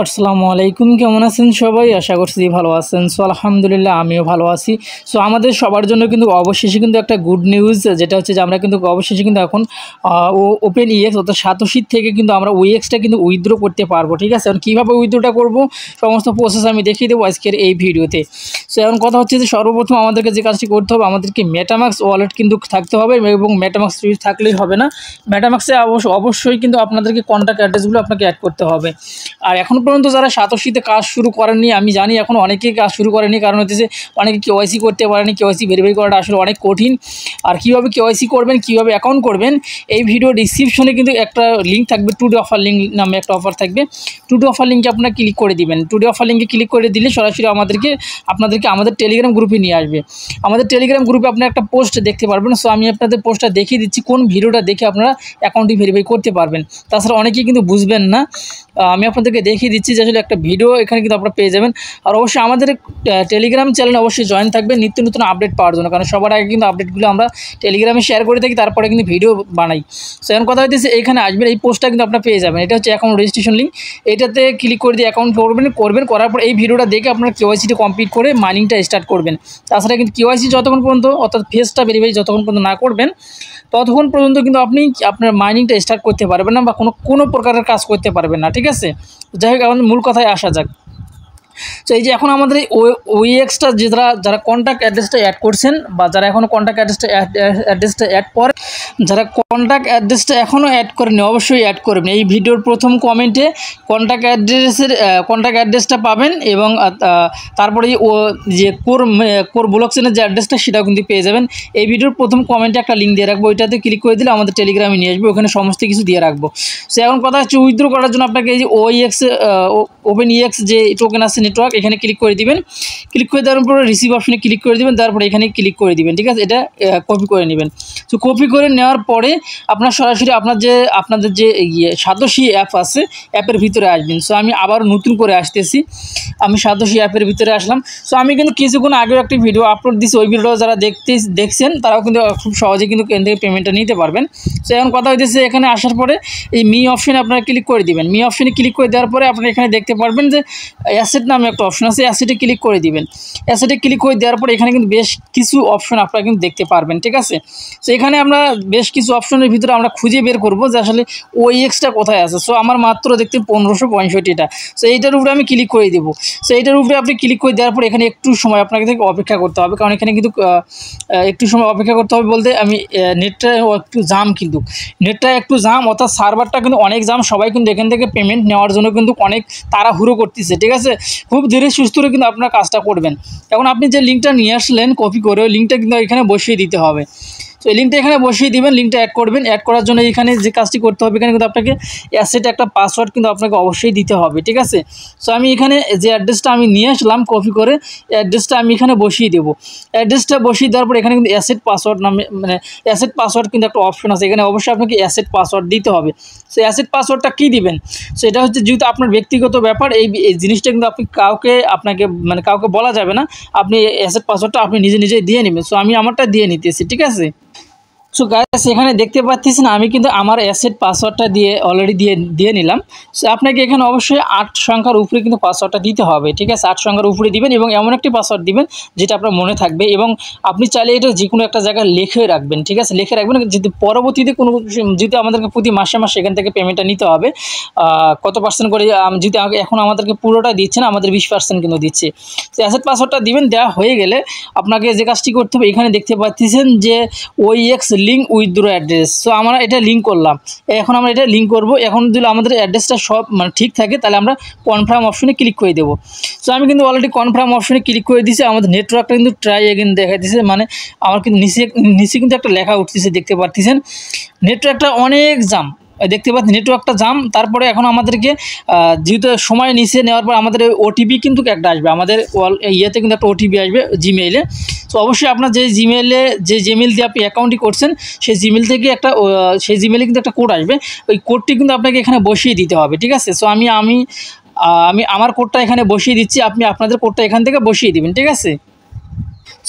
আসসালামু আলাইকুম, কেমন আছেন সবাই? আশা করছি ভালো আছেন। সো আলহামদুলিল্লাহ আমিও ভালো আছি। সো আমাদের সবার জন্য কিন্তু অবশেষে কিন্তু একটা গুড নিউজ, যেটা হচ্ছে যে আমরা কিন্তু অবশেষে কিন্তু এখন ওপেন ইএক্স অর্থাৎ সাতোশির থেকে কিন্তু আমরা ওইএক্সটা কিন্তু উইথড্র করতে পারবো। ঠিক আছে, এখন কীভাবে উইথড্রটা করবো সমস্ত প্রসেস আমি দেখিয়ে দেবো আজকের এই ভিডিওতে। সো এখন কথা হচ্ছে যে সর্বপ্রথম আমাদেরকে যে কাজটি করতে হবে, আমাদেরকে মেটামাক্স ওয়ালেট কিন্তু থাকতে হবে এবং মেটামাক্স ইউজ থাকলেই হবে না, মেটামাক্সে অবশ্যই কিন্তু আপনাদেরকে কন্ট্যাক্ট অ্যাড্রেসগুলো আপনাকে অ্যাড করতে হবে। আর এখন পর্যন্ত যারা সাতোশিতে কাজ শুরু করেননি, আমি জানি এখন অনেকেই কাজ শুরু করেনি, কারণ হচ্ছে যে অনেকে কেওয়াইসি করতে পারেনি। কেওয়াইসি ভেরিফাই করাটা আসলে অনেক কঠিন। আর কীভাবে কেওয়াইসি করবেন, কীভাবে অ্যাকাউন্ট করবেন, এই ভিডিও ডিসক্রিপশনে কিন্তু একটা লিঙ্ক থাকবে, টুডে অফার লিঙ্ক নামে একটা অফার থাকবে। টুডে অফার লিঙ্কে আপনারা ক্লিক করে দিবেন। টুডে অফার লিঙ্কে ক্লিক করে দিলে সরাসরি আপনাদেরকে আমাদের টেলিগ্রাম গ্রুপে নিয়ে আসবে। আমাদের টেলিগ্রাম গ্রুপে আপনারা একটা পোস্ট দেখতে পারবেন। সো আমি আপনাদের পোস্টটা দেখিয়ে দিচ্ছি কোন ভিডিওটা দেখে আপনারা অ্যাকাউন্টটি ভেরিফাই করতে পারবেন। তাছাড়া অনেকেই কিন্তু বুঝবেন না, আমি আপনাদেরকে দেখিয়ে দিচ্ছি যে আসলে একটা ভিডিও এখানে কিন্তু আপনারা পেয়ে যাবেন। আর অবশ্যই আমাদের টেলিগ্রাম চ্যানেলে অবশ্যই জয়েন থাকবেন নিত্য নতুন আপডেট পাওয়ার জন্য, কারণ সবার আগে কিন্তু আপডেটগুলো আমরা টেলিগ্রামে শেয়ার করে থাকি, তারপরে কিন্তু ভিডিও বানাই। সো এখন কথা হচ্ছে এইখানে আসবেন, এই পোস্টটা কিন্তু আপনারা পেয়ে যাবেন। এটা হচ্ছে অ্যাকাউন্ট রেজিস্ট্রেশন লিঙ্ক। এটাতে ক্লিক করে দিয়ে অ্যাকাউন্ট করার পর এই ভিডিওটা দেখে আপনারা কেওয়াইসিটা কমপ্লিট করে মাইনিংটা স্টার্ট করবেন। তাছাড়া কিন্তু কেওয়াইসি যতক্ষণ পর্যন্ত অর্থাৎ ফেসটা ভেরিফাই যতক্ষণ পর্যন্ত না করবেন ততক্ষণ পর্যন্ত কিন্তু আপনি আপনার মাইনিংটা স্টার্ট করতে পারবেন না বা কোনো প্রকারের কাজ করতে পারবেন না। ঠিক আছে, যাই হোক আমাদের মূল কথায় আসা যাক। তো এই যে এখন আমাদের এই ওইএক্সটা যারা কন্ট্যাক্ট অ্যাড্রেসটা অ্যাড করছেন বা যারা এখনও কন্ট্যাক্ট অ্যাড্রেসটা অ্যাড করে, যারা কন্ট্যাক্ট অ্যাড্রেসটা এখনও অ্যাড করেনি অবশ্যই অ্যাড করবেন। এই ভিডিওর প্রথম কমেন্টে কন্ট্যাক্ট অ্যাড্রেসটা পাবেন এবং তারপরে যে কোর ব্লকচেনের যে অ্যাড্রেসটা সেটাও কিন্তু পেয়ে যাবেন। এই ভিডিওর প্রথম কমেন্টে একটা লিঙ্ক দিয়ে রাখবো, ওইটাতে ক্লিক করে দিলে আমাদের টেলিগ্রামে নিয়ে আসবে, ওখানে সমস্ত কিছু দিয়ে রাখবো। সো এখন কথা হচ্ছে উইথড্র করার জন্য আপনাকে এই যে ওপেন ইএক্স যে টোকেন আছে নেটওয়ার্ক, এখানে ক্লিক করে দিবেন। ক্লিক করে দেওয়ার পরে রিসিভ অপশনে ক্লিক করে দিবেন, তারপরে এখানে ক্লিক করে দিবেন। ঠিক আছে, এটা কপি করে নেবেন। তো কপি করে নেওয়ার পরে আপনার সরাসরি আপনাদের যে সাতোশি অ্যাপ আছে, অ্যাপের ভিতরে আসবেন। সো আমি আবার নতুন করে আসতেছি, আমি সাতোশি অ্যাপের ভিতরে আসলাম। সো আমি কিন্তু কিছুক্ষণ আগেও একটি ভিডিও আপলোড দিচ্ছি, ওই ভিডিওটা যারা দেখছেন তারাও কিন্তু খুব সহজে কিন্তু এখান থেকে পেমেন্টটা নিতে পারবেন। সো এখন কথা হইতেছে এখানে আসার পরে এই মি অপশনে আপনারা ক্লিক করে দিবেন। মি অপশনে ক্লিক করে দেওয়ার পরে আপনারা এখানে দেখতে পারবেন যে অ্যাসেট নামে একটা অপশন আছে, অ্যাসেটে ক্লিক করে দিবেন। অ্যাসেটে ক্লিক করে দেওয়ার পরে এখানে কিন্তু বেশ কিছু অপশন আপনারা কিন্তু দেখতে পারবেন। ঠিক আছে, সো এখানে আমরা বেশ কিছু অপশনের ভিতরে আমরা খুঁজে বের করব যে আসলে ওইএক্সটা কোথায় আছে। সো আমার মাত্র দেখতে 1565টা। সো এইটার উপরে আমি ক্লিক করে দেবো। সো এইটার উপরে আপনি ক্লিক করে দেওয়ার পরে এখানে একটু সময় আপনাকে অপেক্ষা করতে হবে, কারণ এখানে কিন্তু একটু সময় অপেক্ষা করতে হবে বলতে আমি নেটটা একটু জাম অর্থাৎ সার্ভারটা কিন্তু অনেক জাম, সবাই কিন্তু এখান থেকে পেমেন্ট নেওয়ার জন্য কিন্তু অনেক তাড়াহুড়ো করতেছে। ঠিক আছে, খুব ধীরে সুস্থরে কিন্তু আপনার কাজটা করবেন। এখন আপনি যে লিঙ্কটা নিয়ে আসলেন কপি করে, ওই লিঙ্কটা কিন্তু এখানে বসিয়ে দিতে হবে। তো এই লিঙ্কটা এখানে বসিয়ে দিবেন, লিঙ্কটা অ্যাড করবেন। অ্যাড করার জন্য এখানে যে কাজটি করতে হবে, এখানে কিন্তু আপনাকে অ্যাসেট একটা পাসওয়ার্ড কিন্তু আপনাকে অবশ্যই দিতে হবে। ঠিক আছে, সো আমি এখানে যে অ্যাড্রেসটা আমি নিয়ে আসলাম কপি করে, অ্যাড্রেসটা আমি এখানে বসিয়ে দেবো। অ্যাড্রেসটা বসিয়ে দেওয়ার পর এখানে কিন্তু অ্যাসেট পাসওয়ার্ড নামে অ্যাসেট পাসওয়ার্ড কিন্তু একটা অপশন আছে, এখানে অবশ্যই আপনাকে অ্যাসেট পাসওয়ার্ড দিতে হবে। সো অ্যাসেট পাসওয়ার্ডটা কী দিবেন, সো এটা হচ্ছে যেহেতু আপনার ব্যক্তিগত ব্যাপার, এই জিনিসটা কিন্তু আপনি কাউকে বলা যাবে না। আপনি অ্যাসেট পাসওয়ার্ডটা আপনি নিজেই দিয়ে নেবেন। সো আমি আমারটা দিয়ে নিতেছি। ঠিক আছে, সো গাইস এখানে দেখতে পাচ্ছেন আমি কিন্তু আমার অ্যাসেট পাসওয়ার্ডটা অলরেডি দিয়ে নিলাম। সো আপনাকে এখানে অবশ্যই 8 সংখ্যার উপরে কিন্তু পাসওয়ার্ডটা দিতে হবে। ঠিক আছে, 8 সংখ্যার উপরে দিবেন এবং এমন একটি পাসওয়ার্ড দিবেন যেটা আপনার মনে থাকবে, এবং আপনি চাইলে এটা যে কোনো একটা জায়গায় লিখে রাখবেন। ঠিক আছে, লিখে রাখবেন, যদি পরবর্তীতে যদি আমাদেরকে প্রতি মাসে এখান থেকে পেমেন্টটা নিতে হবে কত পার্সেন্ট করে, যদি এখন আমাদেরকে পুরোটা দিচ্ছে না, আমাদের 20% কিন্তু দিচ্ছে। তো অ্যাসেট পাসওয়ার্ডটা দিবেন। দেওয়া হয়ে গেলে আপনাকে যে কাজটি করতে হবে, এখানে দেখতে পাচ্ছেন যে OEX link withdraw address. So আমরা এটা লিঙ্ক করলাম, এখন আমরা এটা লিঙ্ক করব। এখন যদি আমাদের অ্যাড্রেসটা সব ঠিক থাকে তাহলে আমরা কনফার্ম অপশনে ক্লিক করে দেবো। সো আমি কিন্তু অলরেডি কনফার্ম অপশনে ক্লিক করে দিয়েছি। আমাদের নেটওয়ার্কটা কিন্তু ট্রাই এগেন দেখা দিচ্ছে, মানে আমার কিন্তু নিচে কিন্তু একটা লেখা উঠতেছে, দেখতে পাচ্ছেন নেটওয়ার্কটা অনেক জাম, দেখতে পাচ্ছি নেটওয়ার্কটা জাম। তারপরে এখন আমাদেরকে যেহেতু সময় নিচে নেওয়ার পর আমাদের ওটিপি কিন্তু একটা আসবে, আমাদের ইয়েতে কিন্তু একটা ওটিপি আসবে জিমেইলে। তো অবশ্যই আপনার যে জিমেইল দিয়ে আপনি অ্যাকাউন্টটি করছেন সেই জিমেইলে কিন্তু একটা কোড আসবে, ওই কোডটি কিন্তু আপনাকে এখানে বসিয়ে দিতে হবে। ঠিক আছে, সো আমি আমার কোডটা এখানে বসিয়ে দিচ্ছি, আপনি আপনাদের কোডটা এখান থেকে বসিয়ে দিবেন। ঠিক আছে,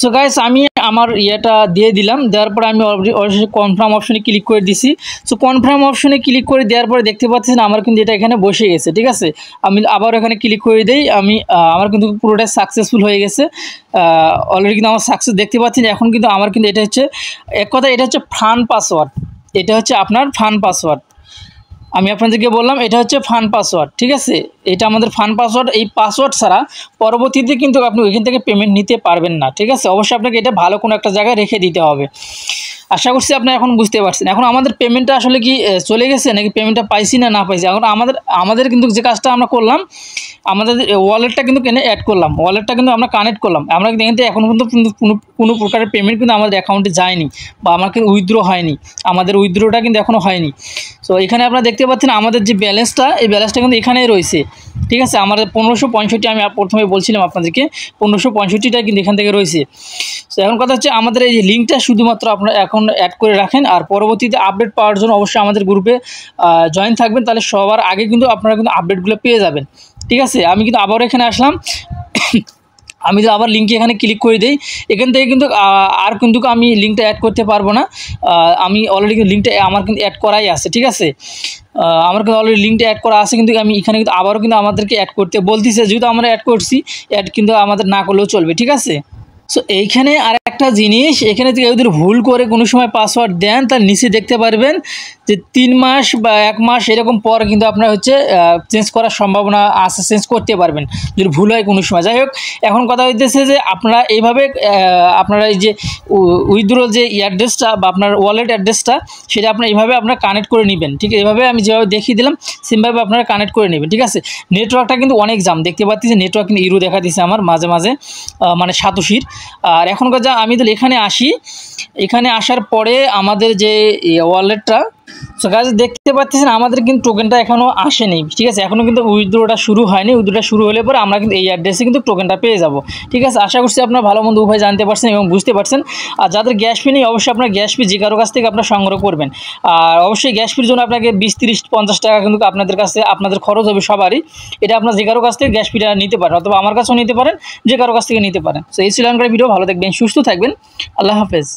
সো গাইস আমি আমার ইয়েটা দিয়ে দিলাম, দেওয়ার পরে আমি অবশ্যই কনফার্ম অপশনে ক্লিক করে দিছি। সো কনফার্ম অপশনে ক্লিক করে দেওয়ার পরে দেখতে পাচ্ছেন আমার কিন্তু এটা এখানে বসে গেছে, ঠিক আছে। আমি আবার এখানে ক্লিক করে দেই, আমি আমার কিন্তু পুরোটাই সাকসেসফুল হয়ে গেছে। অলরেডি কিন্তু আমার সাকসেস দেখতে পাচ্ছেন। এখন কিন্তু আমার কিন্তু এটা হচ্ছে এক কথা, এটা হচ্ছে ফান পাসওয়ার্ড, এটা হচ্ছে আপনার ফান পাসওয়ার্ড। আমি আপনাদেরকে বললাম এটা হচ্ছে ফান পাসওয়ার্ড, ঠিক আছে। এটা আমাদের ফান পাসওয়ার্ড। এই পাসওয়ার্ড ছাড়া পরবর্তীতে কিন্তু আপনি ওইখান থেকে পেমেন্ট নিতে পারবেন না, ঠিক আছে। অবশ্যই আপনাকে এটা ভালো কোনো একটা জায়গায় রেখে দিতে হবে। আশা করছি আপনি এখন বুঝতে পারছেন। এখন আমাদের পেমেন্টটা আসলে কি চলে গেছে নাকি পেমেন্টটা পাইছি না পাইছি। এখন আমাদের কিন্তু যে কাজটা আমরা করলাম, আমাদের ওয়ালেটটা কিন্তু অ্যাড করলাম, ওয়ালেটটা কিন্তু আমরা কানেক্ট করলাম। আমরা কিন্তু এখান থেকে এখন পর্যন্ত কিন্তু কোনো প্রকারের পেমেন্ট কিন্তু আমাদের অ্যাকাউন্টে যায়নি বা আমার কিন্তু উইথড্র হয়নি, আমাদের উইথড্রটা কিন্তু এখনও হয়নি। সো এখানে আপনারা দেখতে পাচ্ছেন আমাদের যে ব্যালেন্সটা, এই ব্যালেন্সটা কিন্তু এখানেই রয়েছে, ঠিক আছে। আমাদের 1565, আমি প্রথমে বলছিলাম আপনাদেরকে 1565টা কিন্তু এখান থেকে রয়েছে। সো এখন কথা হচ্ছে আমাদের এই যে লিঙ্কটা শুধুমাত্র আপনারা এখন অ্যাড করে রাখেন, আর পরবর্তীতে আপডেট পাওয়ার জন্য অবশ্যই আমাদের গ্রুপে জয়েন থাকবেন, তাহলে সবার আগে কিন্তু আপনারা কিন্তু আপডেটগুলো পেয়ে যাবেন, ঠিক আছে। আমি কিন্তু আবার এখানে আসলাম, আমি যদি আবার লিঙ্কে এখানে ক্লিক করে দিই, এখান থেকে কিন্তু আর কিন্তু আমি লিঙ্কটা অ্যাড করতে পারবো না। আমি অলরেডি কিন্তু লিঙ্কটা আমার কিন্তু অ্যাড করাই আছে, ঠিক আছে। আমার কিন্তু অলরেডি লিঙ্কটা অ্যাড করা আছে, কিন্তু আমি এখানে কিন্তু আবারও কিন্তু আমাদেরকে অ্যাড করতে বলতেছে। যেহেতু আমরা অ্যাড করছি, অ্যাড কিন্তু আমাদের না করলেও চলবে, ঠিক আছে। সো এইখানে আর একটা জিনিস, এখানে থেকে যদি ভুল করে কোনো সময় পাসওয়ার্ড দেন, তার নিচে দেখতে পারবেন যে 3 মাস বা 1 মাস এরকম পর কিন্তু আপনার হচ্ছে চেঞ্জ করার সম্ভাবনা আছে, চেঞ্জ করতে পারবেন যদি ভুল হয় কোনো সময়। যাই হোক, এখন কথা হইতেছে যে আপনারা এইভাবে আপনারা এই যে উইথড্র যে অ্যাড্রেসটা বা আপনার ওয়ালেট অ্যাড্রেসটা, সেটা আপনার এইভাবে আপনারা কানেক্ট করে নেবেন, ঠিক আছে। এইভাবে আমি যেভাবে দেখিয়ে দিলাম সেমভাবে আপনারা কানেক্ট করে নেবেন, ঠিক আছে। নেটওয়ার্কটা কিন্তু অনেক জাম, দেখতে পাচ্ছি যে নেটওয়ার্ক কিন্তু ইরো দেখা দিচ্ছে আমার মাঝে মাঝে, মানে 87। আর এখনকার যা আমি তো এখানে আসি, এখানে আসার পরে আমাদের যে ওয়ালেটটা, সো গাইস দেখতে পাচ্ছেন আমাদের কিন্তু টোকেনটা এখনও আসেনি, ঠিক আছে। এখনও কিন্তু উইথড্রটা শুরু হয়নি। উইথড্রটা শুরু হলে পরে আমরা কিন্তু এই অ্যাড্রেসে কিন্তু টোকেনটা পেয়ে যাব, ঠিক আছে। আশা করছি আপনারা ভালো মন্দ উভয় জানতে পারছেন এবং বুঝতে পারছেন। আর যাদের গ্যাস ফি নেই, অবশ্যই আপনার গ্যাস ফি যে কারো কাছ থেকে আপনারা সংগ্রহ করবেন। আর অবশ্যই গ্যাস ফির জন্য আপনাকে 20, 30, 50 টাকা কিন্তু আপনাদের কাছে আপনাদের খরচ হবে সবারই। এটা আপনার যে কারো কাছ থেকে গ্যাস ফিটা নিতে পারেন, অথবা আমার কাছেও নিতে পারেন, যে কারো কাছ থেকে নিতে পারেন। সো এই ছিল ভিডিও। ভালো থাকবেন, সুস্থ থাকবেন, আল্লাহ হাফেজ।